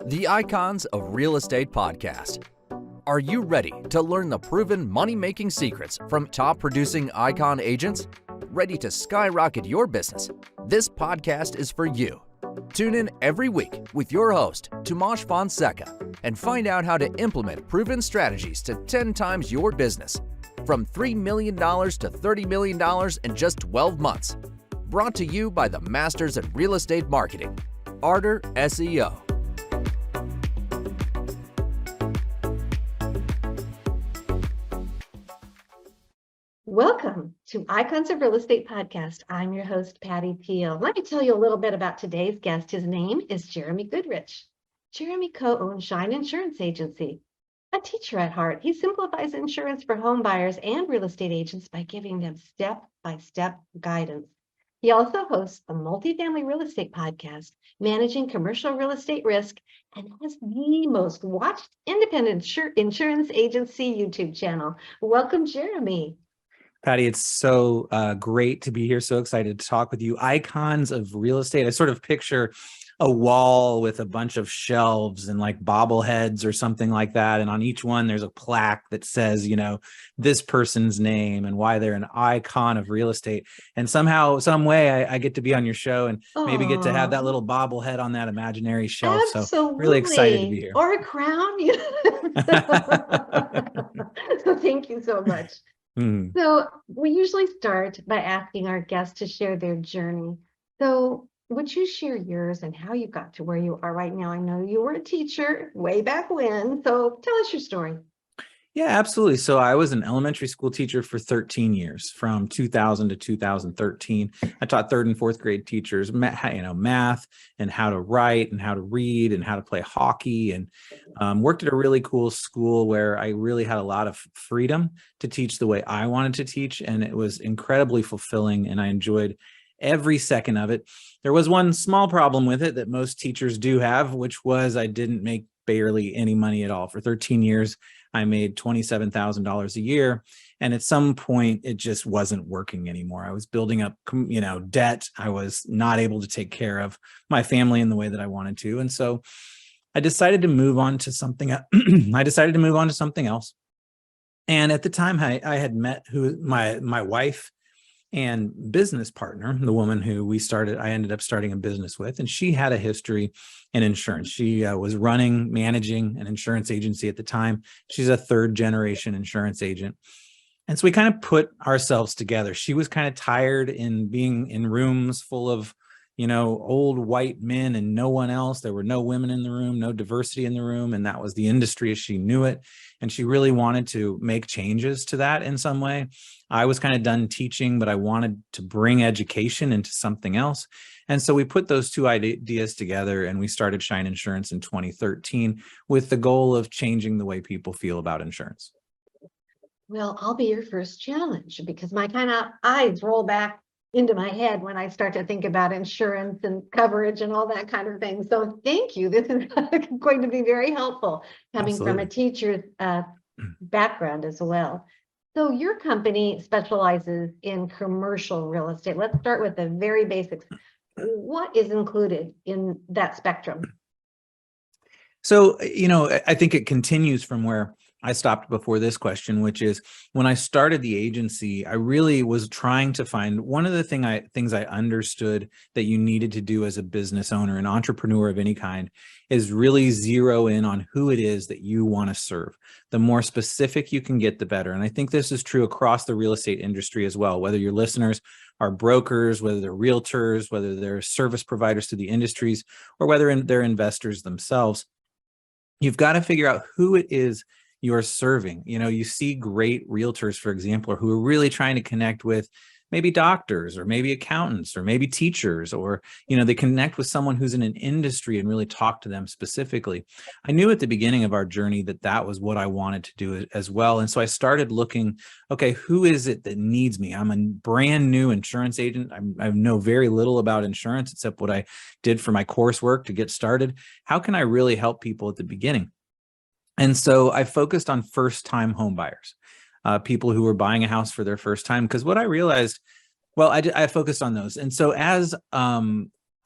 The Icons of Real Estate Podcast. Are you ready to learn the proven money-making secrets from top-producing icon agents? Ready to skyrocket your business? This podcast is for you. Tune in every week with your host, Tomasz Fonseca, and find out how to implement proven strategies to 10 times your business, from $3 million to $30 million in just 12 months. Brought to you by the Masters at Real Estate Marketing, Ardor SEO. Welcome to Icons of Real Estate Podcast. I'm your host, Patty Peel. Let me tell you a little bit about today's guest. His name is Jeremy Goodrich. Jeremy co-owns Shine Insurance Agency. A teacher at heart, he simplifies insurance for home buyers and real estate agents by giving them step-by-step guidance. He also hosts a multifamily real estate podcast, Managing Commercial Real Estate Risk, and has the most watched independent insurance agency YouTube channel. Welcome, Jeremy. Patty, it's so great to be here. So excited to talk with you. Icons of real estate. I sort of picture a wall with a bunch of shelves and like bobbleheads or something like that. And on each one, there's a plaque that says, you know, this person's name and why they're an icon of real estate. And somehow, some way I get to be on your show and maybe get to have that little bobblehead on that imaginary shelf. Absolutely. So really excited to be here. Or a crown. So thank you so much. So we usually start by asking our guests to share their journey. So would you share yours and how you got to where you are right now? I know you were a teacher way back when, so tell us your story. Yeah, absolutely. So I was an elementary school teacher for 13 years, from 2000 to 2013. I taught third and fourth grade teachers, math and how to write and how to read and how to play hockey, and worked at a really cool school where I really had a lot of freedom to teach the way I wanted to teach. And it was incredibly fulfilling, and I enjoyed every second of it. There was one small problem with it that most teachers do have, which was I didn't make barely any money at all. For 13 years, I made $27,000 a year. And at some point, it just wasn't working anymore. I was building up, debt. I was not able to take care of my family in the way that I wanted to. And so I decided to move on to something. Else. And at the time, I had met my wife and business partner, the woman who I ended up starting a business with, and she had a history in insurance. She was managing an insurance agency at the time. She's a third generation insurance agent. And so we kind of put ourselves together. She was kind of tired in being in rooms full of, old white men and no one else. There were no women in the room, no diversity in the room. And that was the industry as she knew it. And she really wanted to make changes to that in some way. I was kind of done teaching, but I wanted to bring education into something else. And so we put those two ideas together and we started Shine Insurance in 2013 with the goal of changing the way people feel about insurance. Well, I'll be your first challenge because my kind of eyes roll back into my head when I start to think about insurance and coverage and all that kind of thing. So thank you. This is going to be very helpful coming from a teacher's background as well. So your company specializes in commercial real estate. Let's start with the very basics. What is included in that spectrum? So, I think it continues from where I stopped before this question, which is when I started the agency, I really was trying to find one of the things I understood that you needed to do as a business owner, an entrepreneur of any kind, is really zero in on who it is that you want to serve. The more specific you can get, the better. And I think this is true across the real estate industry as well, whether your listeners are brokers, whether they're realtors, whether they're service providers to the industries, or whether they're investors themselves. You've got to figure out who it is you're serving. You see great realtors, for example, who are really trying to connect with maybe doctors or maybe accountants or maybe teachers, or, they connect with someone who's in an industry and really talk to them specifically. I knew at the beginning of our journey that was what I wanted to do as well. And so I started looking, okay, who is it that needs me? I'm a brand new insurance agent. I know very little about insurance except what I did for my coursework to get started. How can I really help people at the beginning? And so I focused on first-time home buyers, people who were buying a house for their first time. Because what I realized, I focused on those. And so as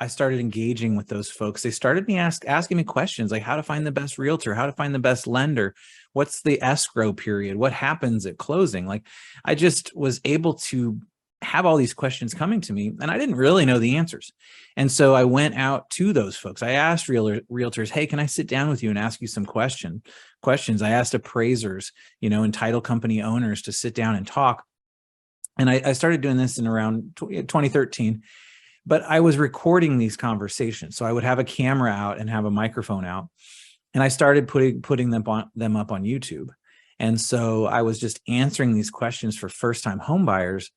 I started engaging with those folks. They started asking me questions like how to find the best realtor, how to find the best lender, what's the escrow period, what happens at closing. Like I just was able to have all these questions coming to me and I didn't really know the answers. And so I went out to those folks. I asked realtors, hey, can I sit down with you and ask you some questions? I asked appraisers, and title company owners to sit down and talk. And I started doing this in around 2013, but I was recording these conversations. So I would have a camera out and have a microphone out. And I started putting them up on YouTube. And so I was just answering these questions for first-time home buyers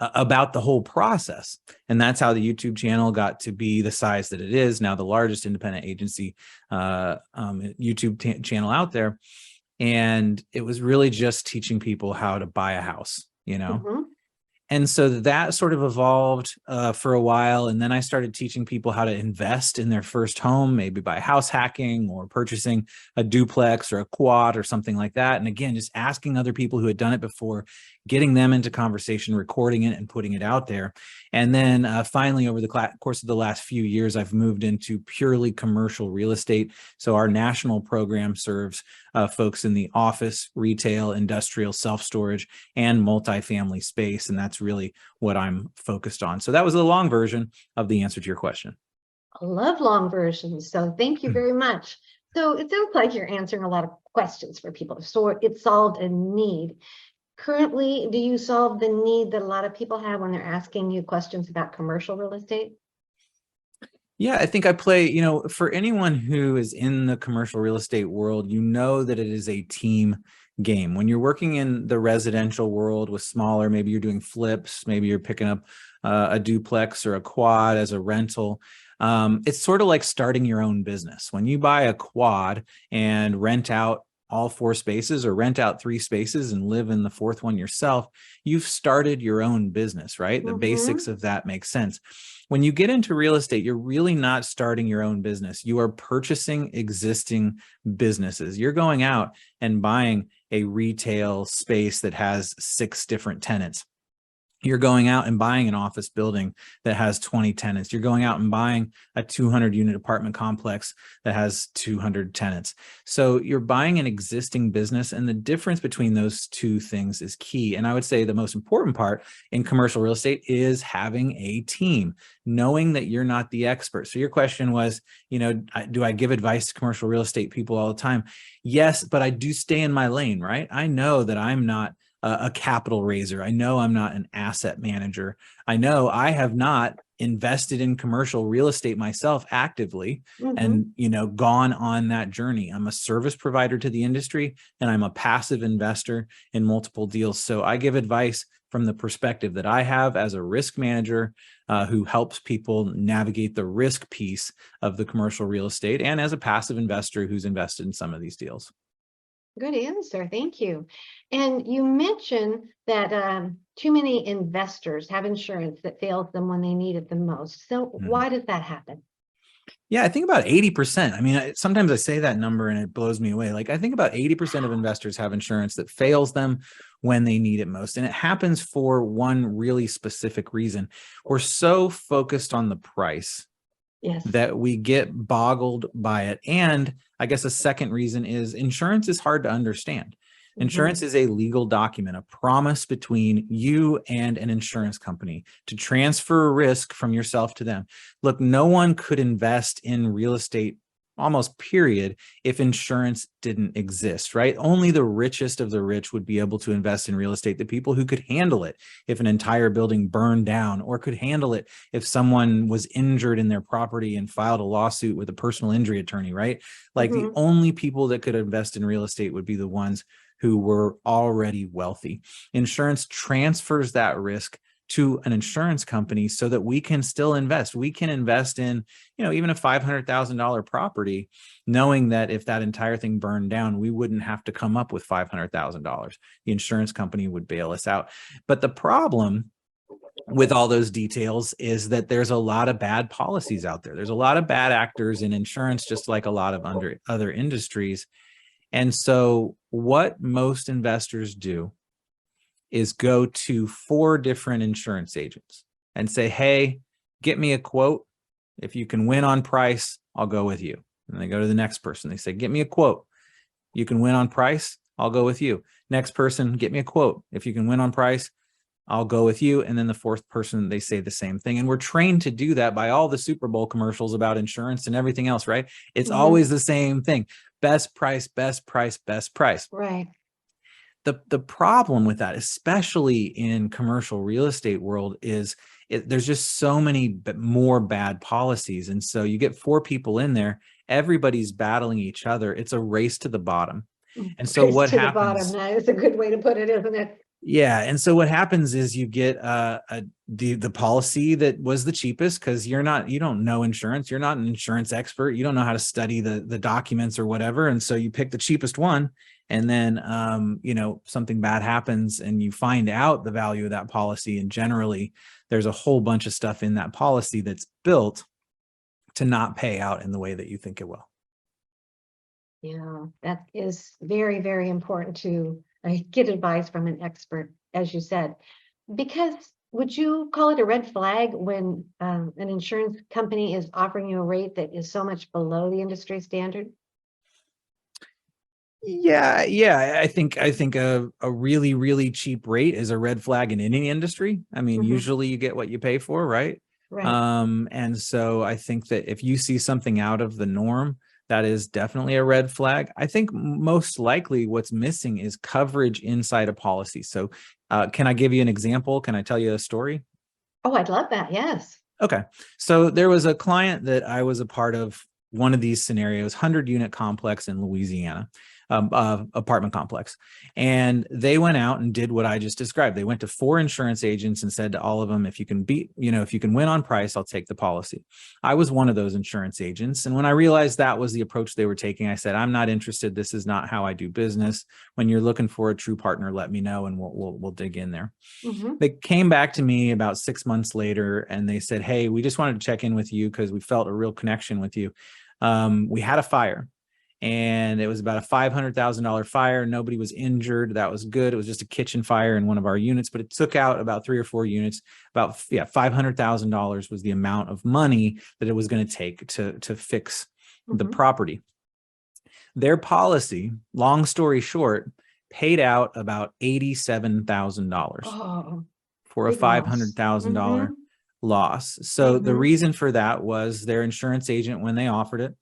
about the whole process. And that's how the YouTube channel got to be the size that it is now, the largest independent agency YouTube channel out there. And it was really just teaching people how to buy a house, And so that sort of evolved for a while. And then I started teaching people how to invest in their first home, maybe by house hacking or purchasing a duplex or a quad or something like that. And again, just asking other people who had done it before, getting them into conversation, recording it and putting it out there. And then finally, over the course of the last few years, I've moved into purely commercial real estate. So our national program serves folks in the office, retail, industrial, self-storage, and multifamily space. And that's really what I'm focused on. So that was the long version of the answer to your question. I love long versions. So thank you very much. So it sounds like you're answering a lot of questions for people. So it solved a need. Currently, do you solve the need that a lot of people have when they're asking you questions about commercial real estate? Yeah, I think I play, for anyone who is in the commercial real estate world, that it is a team game. When you're working in the residential world with smaller, maybe you're doing flips, maybe you're picking up a duplex or a quad as a rental. It's sort of like starting your own business. When you buy a quad and rent out all 4 spaces or rent out 3 spaces and live in the 4th one yourself, you've started your own business, right? The basics of that make sense. When you get into real estate, you're really not starting your own business. You are purchasing existing businesses. You're going out and buying a retail space that has 6 different tenants. You're going out and buying an office building that has 20 tenants. You're going out and buying a 200-unit apartment complex that has 200 tenants. So you're buying an existing business, and the difference between those two things is key. And I would say the most important part in commercial real estate is having a team, knowing that you're not the expert. So your question was, do I give advice to commercial real estate people all the time? Yes, but I do stay in my lane, right? I know that I'm not a capital raiser. I know I'm not an asset manager. I know I have not invested in commercial real estate myself actively and, gone on that journey. I'm a service provider to the industry, and I'm a passive investor in multiple deals. So I give advice from the perspective that I have as a risk manager who helps people navigate the risk piece of the commercial real estate, and as a passive investor who's invested in some of these deals. Good answer. Thank you. And you mentioned that too many investors have insurance that fails them when they need it the most. So why does that happen? Yeah, I think about 80%. I mean, sometimes I say that number and it blows me away. Like I think about 80% of investors have insurance that fails them when they need it most. And it happens for one really specific reason. We're so focused on the price that we get boggled by it. And I guess a second reason is insurance is hard to understand. Insurance is a legal document, a promise between you and an insurance company to transfer risk from yourself to them. Look, no one could invest in real estate almost period if insurance didn't exist, right? Only the richest of the rich would be able to invest in real estate. The people who could handle it if an entire building burned down, or could handle it if someone was injured in their property and filed a lawsuit with a personal injury attorney, right? Like the only people that could invest in real estate would be the ones who were already wealthy. Insurance transfers that risk to an insurance company so that we can still invest. We can invest in, even a $500,000 property, knowing that if that entire thing burned down, we wouldn't have to come up with $500,000. The insurance company would bail us out. But the problem with all those details is that there's a lot of bad policies out there. There's a lot of bad actors in insurance, just like a lot of other industries. And so what most investors do is go to 4 different insurance agents and say, hey, get me a quote. If you can win on price, I'll go with you. And they go to the next person. They say, get me a quote. You can win on price, I'll go with you. Next person, get me a quote. If you can win on price, I'll go with you. And then the fourth person, they say the same thing. And we're trained to do that by all the Super Bowl commercials about insurance and everything else, right? It's always the same thing. Best price, best price, best price. Right. The problem with that, especially in commercial real estate world, is there's just so many more bad policies. And so you get 4 people in there, everybody's battling each other. It's a race to the bottom. And so Race what to happens? the bottom. That is a good way to put it, isn't it? Yeah. And so what happens is you get the policy that was the cheapest, because you don't know insurance. You're not an insurance expert. You don't know how to study the documents or whatever. And so you pick the cheapest one. And then, something bad happens and you find out the value of that policy. And generally, there's a whole bunch of stuff in that policy that's built to not pay out in the way that you think it will. Yeah, that is very, very important to get advice from an expert, as you said, because would you call it a red flag when an insurance company is offering you a rate that is so much below the industry standard? Yeah. I think a really, really cheap rate is a red flag in any industry. I mean, usually you get what you pay for, right? Right. And so I think that if you see something out of the norm, that is definitely a red flag. I think most likely what's missing is coverage inside a policy. So can I give you an example? Can I tell you a story? Oh, I'd love that. Yes. Okay. So there was a client that I was a part of one of these scenarios, 100-unit complex in Louisiana, apartment complex. And they went out and did what I just described. They went to 4 insurance agents and said to all of them, if you can win on price, I'll take the policy. I was one of those insurance agents. And when I realized that was the approach they were taking, I said, I'm not interested. This is not how I do business. When you're looking for a true partner, let me know and we'll dig in there. They came back to me about 6 months later and they said, hey, we just wanted to check in with you because we felt a real connection with you. We had a fire and it was about a $500,000 fire. Nobody was injured. That was good. It was just a kitchen fire in one of our units, but it took out about 3 or 4 units. About $500,000 was the amount of money that it was going to take to fix the property. Their policy, long story short, paid out about $87,000 for a $500,000 loss. So the reason for that was their insurance agent, when they offered it,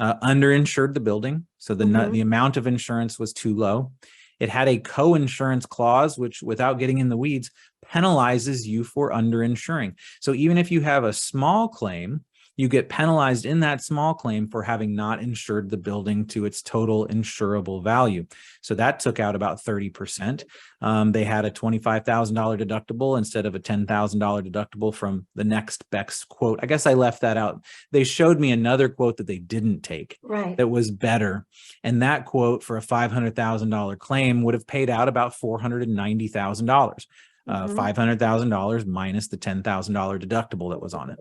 underinsured the building. So the amount of insurance was too low. It had a co-insurance clause, which, without getting in the weeds, penalizes you for underinsuring. So even if you have a small claim, you get penalized in that small claim for having not insured the building to its total insurable value. So that took out about 30%. They had a $25,000 deductible instead of a $10,000 deductible from the next best quote. I guess I left that out. They showed me another quote that they didn't take that was better. And that quote for a $500,000 claim would have paid out about $490,000, $500,000 minus the $10,000 deductible that was on it.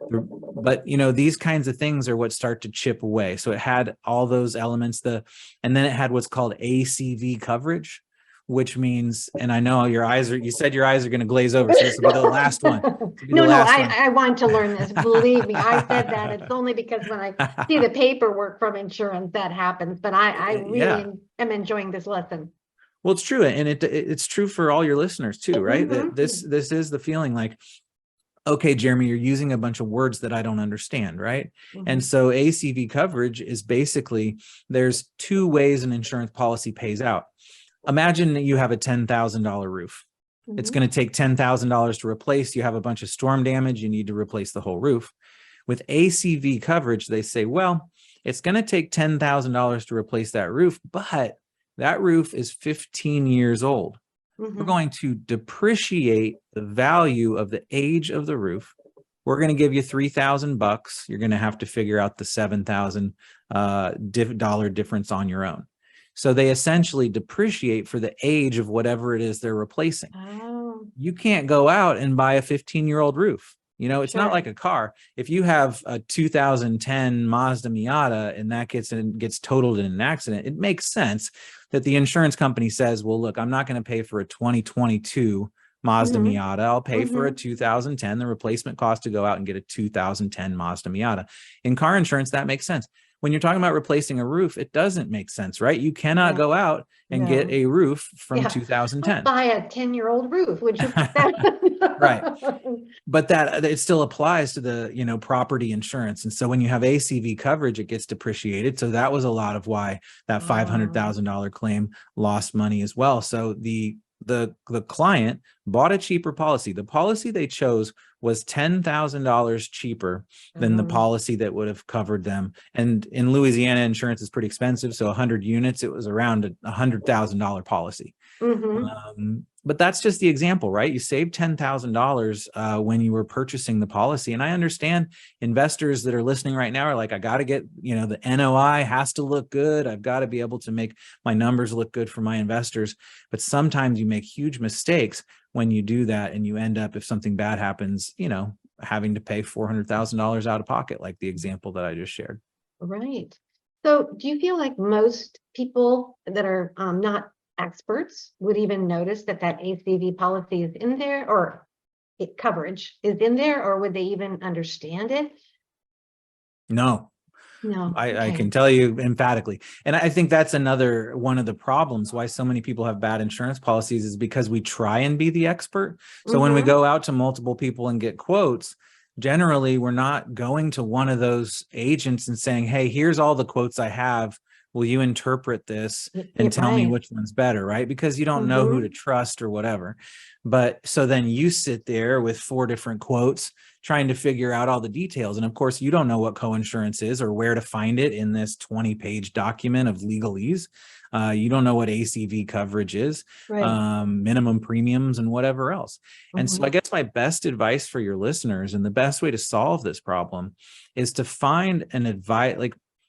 But these kinds of things are what start to chip away. So it had all those elements, and then it had what's called ACV coverage, which means, and I know you said your eyes are going to glaze over, so this will be the last one. I want to learn this. Believe me, I said that. It's only because when I see the paperwork from insurance that happens, but I really am enjoying this lesson. Well, it's true. And it's true for all your listeners too, right? That this is the feeling like, okay, Jeremy, you're using a bunch of words that I don't understand, right? And so ACV coverage is basically, there's 2 ways an insurance policy pays out. Imagine that you have a $10,000 roof. It's going to take $10,000 to replace. You have a bunch of storm damage. You need to replace the whole roof. With ACV coverage, they say, well, it's going to take $10,000 to replace that roof, but that roof is 15 years old. We're going to depreciate the value of the age of the roof. We're going to give you $3,000. You're going to have to figure out the $7,000 difference on your own. So they essentially depreciate for the age of whatever it is they're replacing. You can't go out and buy a 15-year-old roof. It's not like a car. If you have a 2010 Mazda Miata and that gets totaled in an accident, it makes sense that the insurance company says, well, look, I'm not going to pay for a 2022 Mazda Mhm. Miata. I'll pay for a Mhm. 2010, the replacement cost to go out and get a 2010 Mazda Miata. In car insurance, that makes sense. When you're talking about replacing a roof, it doesn't make sense, right? You cannot Yeah. go out and get No. a roof from Yeah. Don't 2010. buy a 10-year-old roof, would you? Right. But that it still applies to the, property insurance. And so when you have ACV coverage, it gets depreciated. So that was a lot of why that $500,000 claim lost money as well. So the client bought a cheaper policy. The policy they chose was $10,000 cheaper than the policy that would have covered them. And in Louisiana, insurance is pretty expensive. So 100 units, it was around a $100,000 policy. But that's just the example, right? You saved $10,000 when you were purchasing the policy. And I understand investors that are listening right now are like, I got to get, the NOI has to look good. I've got to be able to make my numbers look good for my investors. But sometimes you make huge mistakes when you do that. And you end up, if something bad happens, having to pay $400,000 out of pocket, like the example that I just shared. Right. So do you feel like most people that are not experts would even notice that ACV policy is in there, or coverage is in there, or would they even understand it? No. No. I can tell you emphatically. And I think that's another one of the problems why so many people have bad insurance policies is because we try and be the expert. So when we go out to multiple people and get quotes, generally we're not going to one of those agents and saying, hey, here's all the quotes I have. Will you interpret this and tell me which one's better, right? Because you don't know who to trust or whatever. But so then you sit there with 4 different quotes trying to figure out all the details. And of course, you don't know what coinsurance is or where to find it in this 20-page document of legalese. You don't know what ACV coverage is, minimum premiums and whatever else. And so I guess my best advice for your listeners and the best way to solve this problem is to find an advice,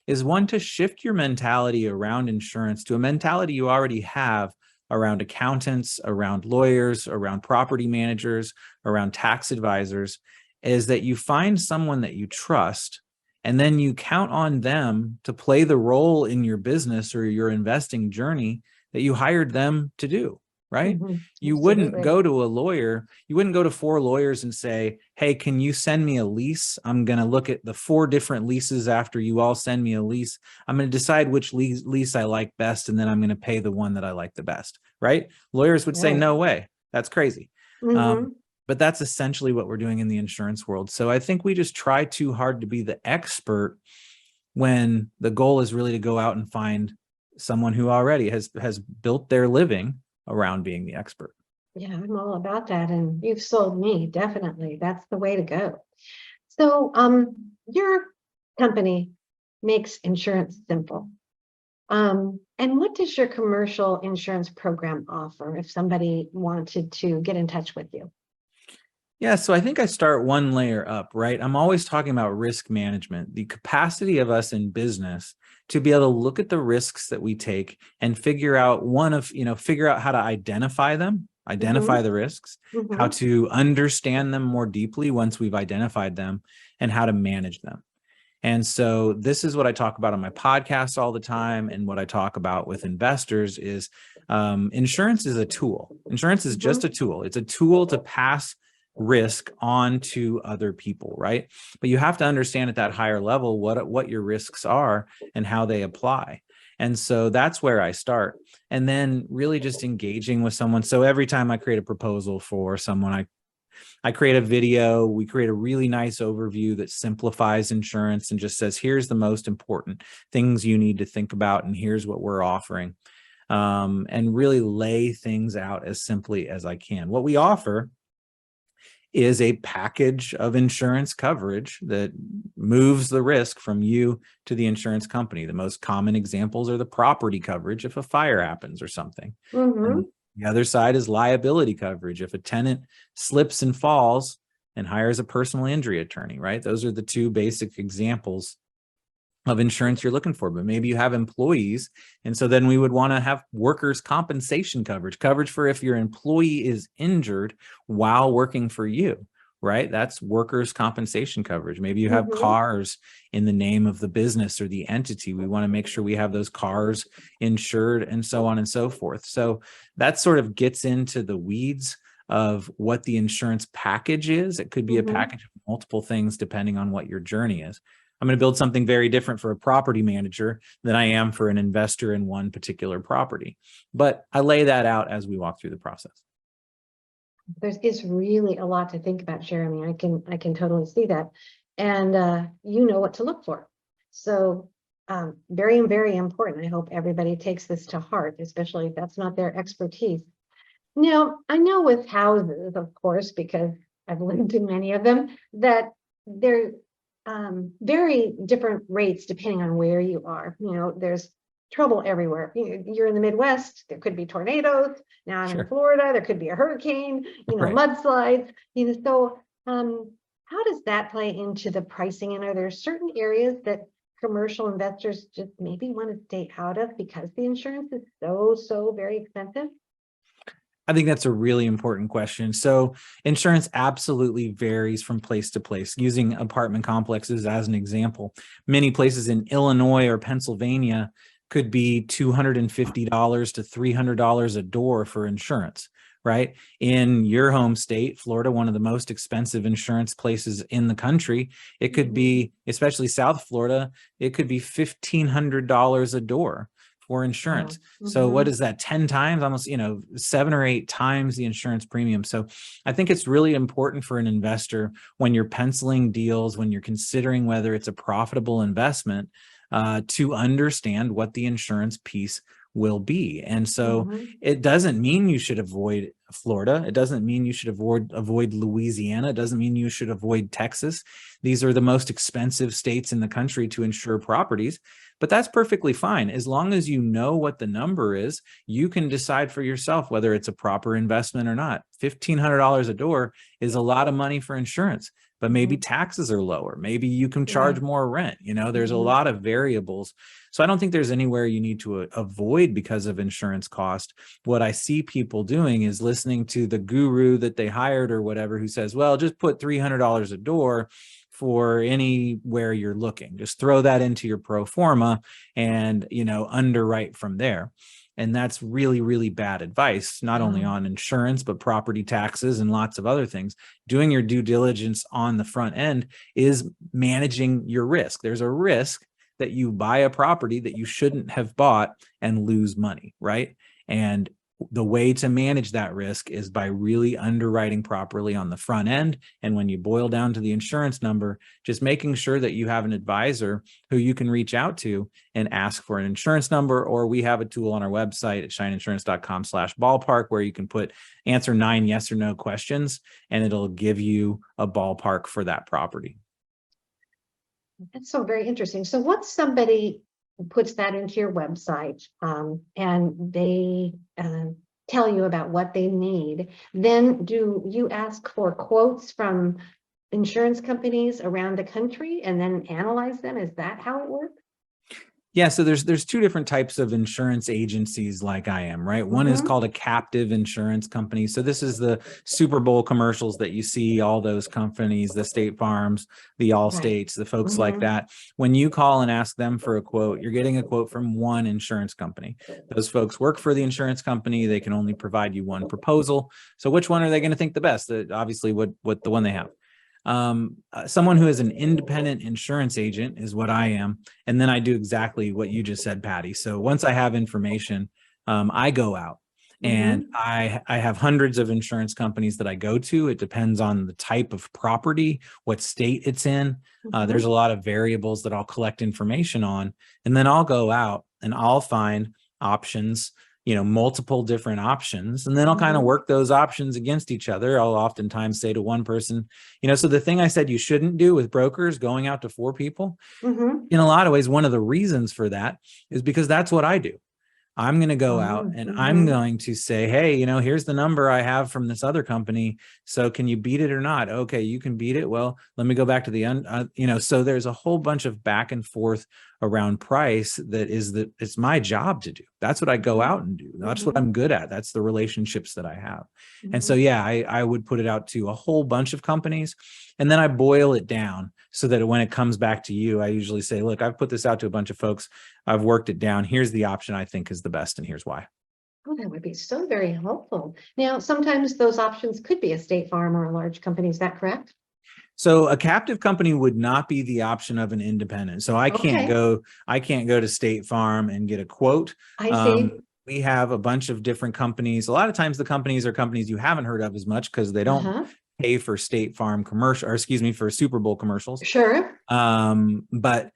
is one, to shift your mentality around insurance to a mentality you already have around accountants, around lawyers, around property managers, around tax advisors, is that you find someone that you trust, and then you count on them to play the role in your business or your investing journey that you hired them to do, right? You wouldn't go to a lawyer, you wouldn't go to 4 lawyers and say, hey, can you send me a lease? I'm going to look at the 4 different leases after you all send me a lease. I'm going to decide which lease I like best, and then I'm going to pay the one that I like the best, right? Lawyers would say, no way, that's crazy. But that's essentially what we're doing in the insurance world. So I think we just try too hard to be the expert when the goal is really to go out and find someone who already has built their living around being the expert. Yeah, I'm all about that. And you've sold me, definitely. That's the way to go. So your company makes insurance simple. And what does your commercial insurance program offer if somebody wanted to get in touch with you? Yeah, so I think I start one layer up, right? I'm always talking about risk management, the capacity of us in business to be able to look at the risks that we take and figure out figure out how to identify them, identify the risks, how to understand them more deeply once we've identified them, and how to manage them. And so this is what I talk about on my podcast all the time. And what I talk about with investors is insurance is a tool. Insurance is just a tool. It's a tool to pass risk on to other people, right? But you have to understand at that higher level what your risks are and how they apply. And so that's where I start. And then really just engaging with someone. So every time I create a proposal for someone, I create a video, we create a really nice overview that simplifies insurance and just says, here's the most important things you need to think about, and here's what we're offering. And really lay things out as simply as I can. What we offer is a package of insurance coverage that moves the risk from you to the insurance company. The most common examples are the property coverage if a fire happens or something. And the other side is liability coverage if a tenant slips and falls and hires a personal injury attorney, right? Those are the 2 basic examples of insurance you're looking for. But maybe you have employees, and so then we would want to have workers' compensation coverage for if your employee is injured while working for you, right? That's workers' compensation coverage. Maybe you have cars in the name of the business or the entity. We want to make sure we have those cars insured, and so on and so forth. So that sort of gets into the weeds of what the insurance package is. It could be a Mhm. package of multiple things depending on what your journey is. I'm going to build something very different for a property manager than I am for an investor in one particular property. But I lay that out as we walk through the process. It's really a lot to think about, Jeremy. I can totally see that. And you know what to look for. So very, very important. I hope everybody takes this to heart, especially if that's not their expertise. Now, I know with houses, of course, because I've lived in many of them, that they're very different rates depending on where you are. You know, there's trouble everywhere. You're in the Midwest, there could be tornadoes. Now I'm in Florida, there could be a hurricane, Right. mudslides. So how does that play into the pricing? And are there certain areas that commercial investors just maybe want to stay out of because the insurance is so very expensive? I think that's a really important question. So insurance absolutely varies from place to place. Using apartment complexes as an example, many places in Illinois or Pennsylvania could be $250 to $300 a door for insurance, right? In your home state, Florida, one of the most expensive insurance places in the country, it could be, especially South Florida, it could be $1,500 a door for insurance. Wow. So what is that? 10 times, almost, 7 or 8 times the insurance premium. So I think it's really important for an investor when you're penciling deals, when you're considering whether it's a profitable investment, to understand what the insurance piece will be. And so it doesn't mean you should avoid Florida. It doesn't mean you should avoid Louisiana. It doesn't mean you should avoid Texas. These are the most expensive states in the country to insure properties. But that's perfectly fine. As long as you know what the number is, you can decide for yourself whether it's a proper investment or not. $1,500 a door is a lot of money for insurance, but maybe taxes are lower. Maybe you can charge more rent. There's a lot of variables. So I don't think there's anywhere you need to avoid because of insurance cost. What I see people doing is listening to the guru that they hired or whatever, who says, well, just put $300 a door for anywhere you're looking. Just throw that into your pro forma and, underwrite from there. And that's really, really bad advice, not only on insurance, but property taxes and lots of other things. Doing your due diligence on the front end is managing your risk. There's a risk that you buy a property that you shouldn't have bought and lose money, right? And the way to manage that risk is by really underwriting properly on the front end. And when you boil down to the insurance number, just making sure that you have an advisor who you can reach out to and ask for an insurance number. Or we have a tool on our website at shineinsurance.com/ballpark where you can answer 9 yes or no questions, and it'll give you a ballpark for that property. That's so very interesting. So once somebody puts that into your website and they tell you about what they need, then do you ask for quotes from insurance companies around the country and then analyze them? Is that how it works? Yeah, so there's 2 different types of insurance agencies like I am, right? One is called a captive insurance company. So this is the Super Bowl commercials that you see, all those companies, the State Farms, the Allstates, the folks like that. When you call and ask them for a quote, you're getting a quote from one insurance company. Those folks work for the insurance company. They can only provide you one proposal. So which one are they going to think the best? Obviously, what the one they have. Someone who is an independent insurance agent is what I am. And then I do exactly what you just said, Patty. So once I have information, I go out and I have hundreds of insurance companies that I go to. It depends on the type of property, what state it's in. There's a lot of variables that I'll collect information on, and then I'll go out and I'll find options, multiple different options. And then I'll kind of work those options against each other. I'll oftentimes say to one person, so the thing I said you shouldn't do with brokers, going out to 4 people, in a lot of ways, one of the reasons for that is because that's what I do. I'm going to go out and I'm going to say, hey, here's the number I have from this other company. So can you beat it or not? Okay, you can beat it. Well, let me go back to the so there's a whole bunch of back and forth around price it's my job to do. That's what I go out and do. That's what I'm good at. That's the relationships that I have. And so, yeah, I would put it out to a whole bunch of companies, and then I boil it down so that when it comes back to you, I usually say, look, I've put this out to a bunch of folks. I've worked it down. Here's the option I think is the best, and here's why. Oh, that would be so very helpful. Now, sometimes those options could be a State Farm or a large company. Is that correct? So a captive company would not be the option of an independent. So I can't Okay, go to State Farm and get a quote. I see. We have a bunch of different companies. A lot of times the companies are companies you haven't heard of as much because they don't Uh-huh. pay for State Farm commercial, or excuse me, for Super Bowl commercials. Sure. But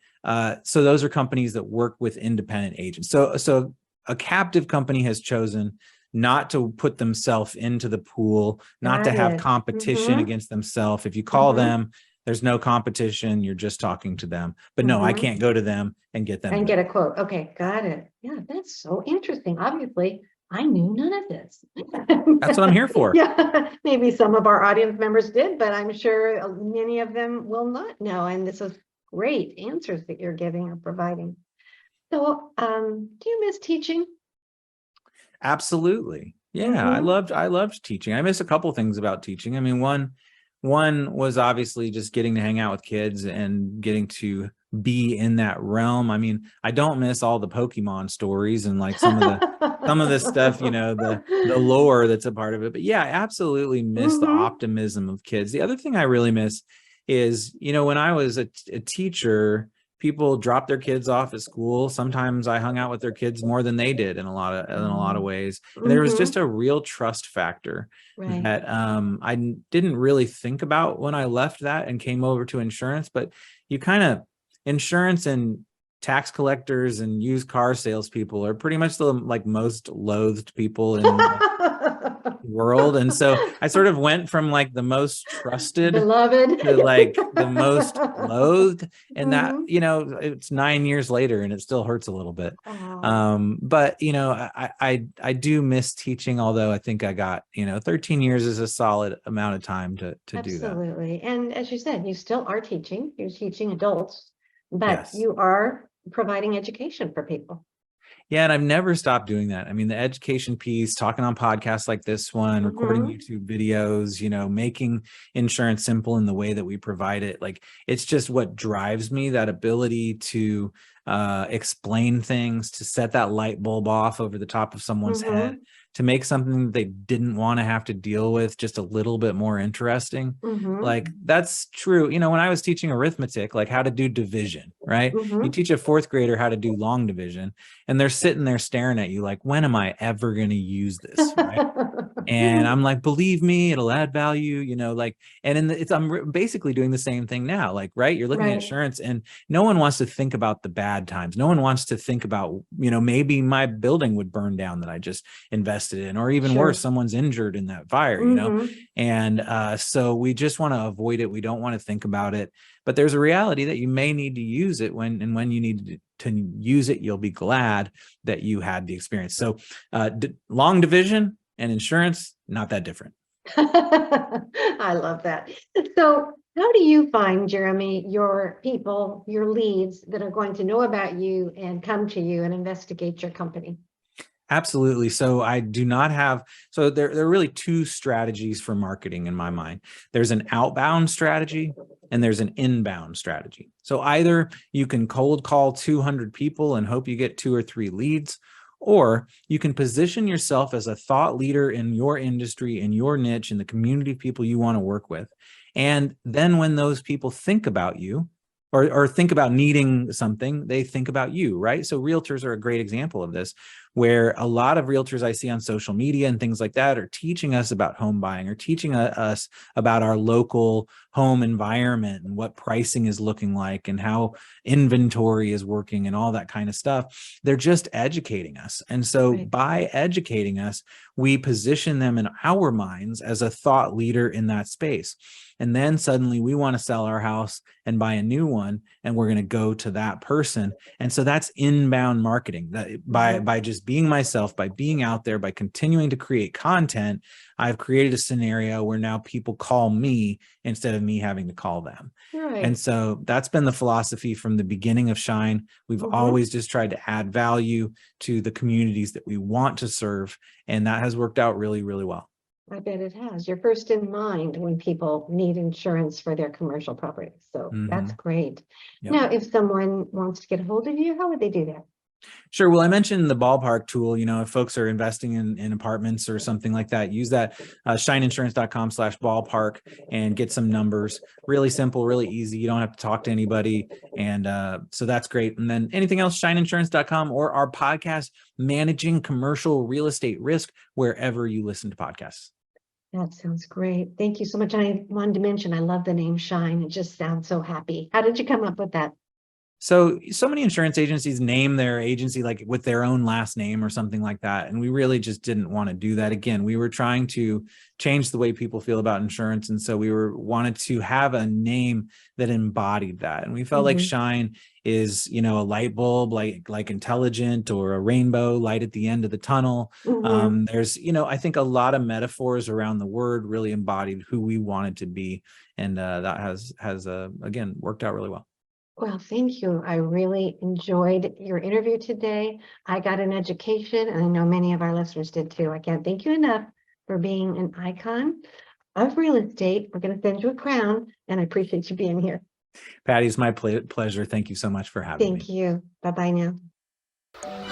so those are companies that work with independent agents. So a captive company has chosen not to put themselves into the pool, not to Got have it. competition Mm-hmm. against themselves. If you call them, there's no competition. You're just talking to them. But no, I Mm-hmm. can't go to them and get them. And get a quote. Okay, got it. Yeah, that's so interesting. Obviously, I knew none of this. That's what I'm here for. Yeah, maybe some of our audience members did, but I'm sure many of them will not know. And this is great answers that you're giving or providing. So, do you miss teaching? Absolutely. Yeah, Mm-hmm. I loved teaching. I miss a couple things about teaching. I mean, one was obviously just getting to hang out with kids and getting to be in that realm. I mean, I don't miss all the Pokemon stories and like some of the stuff, you know, the lore that's a part of it. But yeah, I absolutely miss the Mm-hmm. optimism of kids. The other thing I really miss is, you know, when I was a teacher, people dropped their kids off at school. Sometimes I hung out with their kids more than they did in a lot of ways. And there was Mm-hmm. just a real trust factor Right. that I didn't really think about when I left that and came over to insurance. But you kind of, insurance and tax collectors and used car salespeople are pretty much the like most loathed people in the world. And so I sort of went from like the most trusted Beloved. to like the most loathed, and that, Mm-hmm. you know, it's 9 years later and it still hurts a little bit. Oh. But you know, I do miss teaching, although I think I got, you know, 13 years is a solid amount of time to do that. Absolutely. And as you said, you still are teaching. You're teaching adults, but Yes. you are providing education for people. Yeah, and I've never stopped doing that. I mean, the education piece, talking on podcasts like this one, recording Mm-hmm. YouTube videos, you know, making insurance simple in the way that we provide it. Like, it's just what drives me, that ability to explain things, to set that light bulb off over the top of someone's head, Mm-hmm. to make something that they didn't want to have to deal with just a little bit more interesting. Mm-hmm. Like, that's true. You know, when I was teaching arithmetic, like how to do division, right? You Mm-hmm. teach a fourth grader how to do long division, and they're sitting there staring at you like, when am I ever going to use this, right? And I'm like, believe me, it'll add value, you know, like, and I'm basically doing the same thing now. Like, right, you're looking at Right. insurance and no one wants to think about the bad times. No one wants to think about, you know, maybe my building would burn down that I just invested in, or even worse, Sure. someone's injured in that fire, you know? Mm-hmm. And so we just want to avoid it. We don't want to think about it, but there's a reality that you may need to use it when you need to use it, you'll be glad that you had the experience. So long division and insurance, not that different. I love that. So, how do you find, Jeremy, your people, your leads that are going to know about you and come to you and investigate your company? Absolutely. So I do not have, so there are really two strategies for marketing in my mind. There's an outbound strategy and there's an inbound strategy. So either you can cold call 200 people and hope you get 2 or 3 leads, or you can position yourself as a thought leader in your industry, in your niche, in the community of people you want to work with. And then when those people think about you, or think about needing something, they think about you, right? So realtors are a great example of this, where a lot of realtors I see on social media and things like that are teaching us about home buying, or teaching us about our local home environment and what pricing is looking like and how inventory is working and all that kind of stuff. They're just educating us. And so Right. by educating us, we position them in our minds as a thought leader in that space. And then suddenly we want to sell our house and buy a new one, and we're going to go to that person. And so that's inbound marketing. That by just being myself, by being out there, by continuing to create content, I've created a scenario where now people call me instead of me having to call them. Right. And so that's been the philosophy from the beginning of Shine. We've always just tried to add value to the communities that we want to serve. And that has worked out really, really well. I bet it has. You're first in mind when people need insurance for their commercial property. So that's great. Yep. Now, if someone wants to get a hold of you, how would they do that? Sure. Well, I mentioned the ballpark tool. If folks are investing in apartments or something like that, use that shineinsurance.com/ballpark and get some numbers. Really simple, really easy. You don't have to talk to anybody. And so that's great. And then anything else, shineinsurance.com or our podcast, Managing Commercial Real Estate Risk, wherever you listen to podcasts. That sounds great. Thank you so much. I wanted to mention, I love the name Shine. It just sounds so happy. How did you come up with that? So many insurance agencies name their agency like with their own last name or something like that. And we really just didn't want to do that. Again, we were trying to change the way people feel about insurance. And so we wanted to have a name that embodied that. And we felt like Shine is, a light bulb, like intelligent, or a rainbow light at the end of the tunnel. There's, I think a lot of metaphors around the word really embodied who we wanted to be. And that has again, worked out really well. Well, thank you. I really enjoyed your interview today. I got an education, and I know many of our listeners did too. I can't thank you enough for being an icon of real estate. We're going to send you a crown, and I appreciate you being here. Patty, it's my pleasure. Thank you so much for having me. Thank you. Bye-bye now.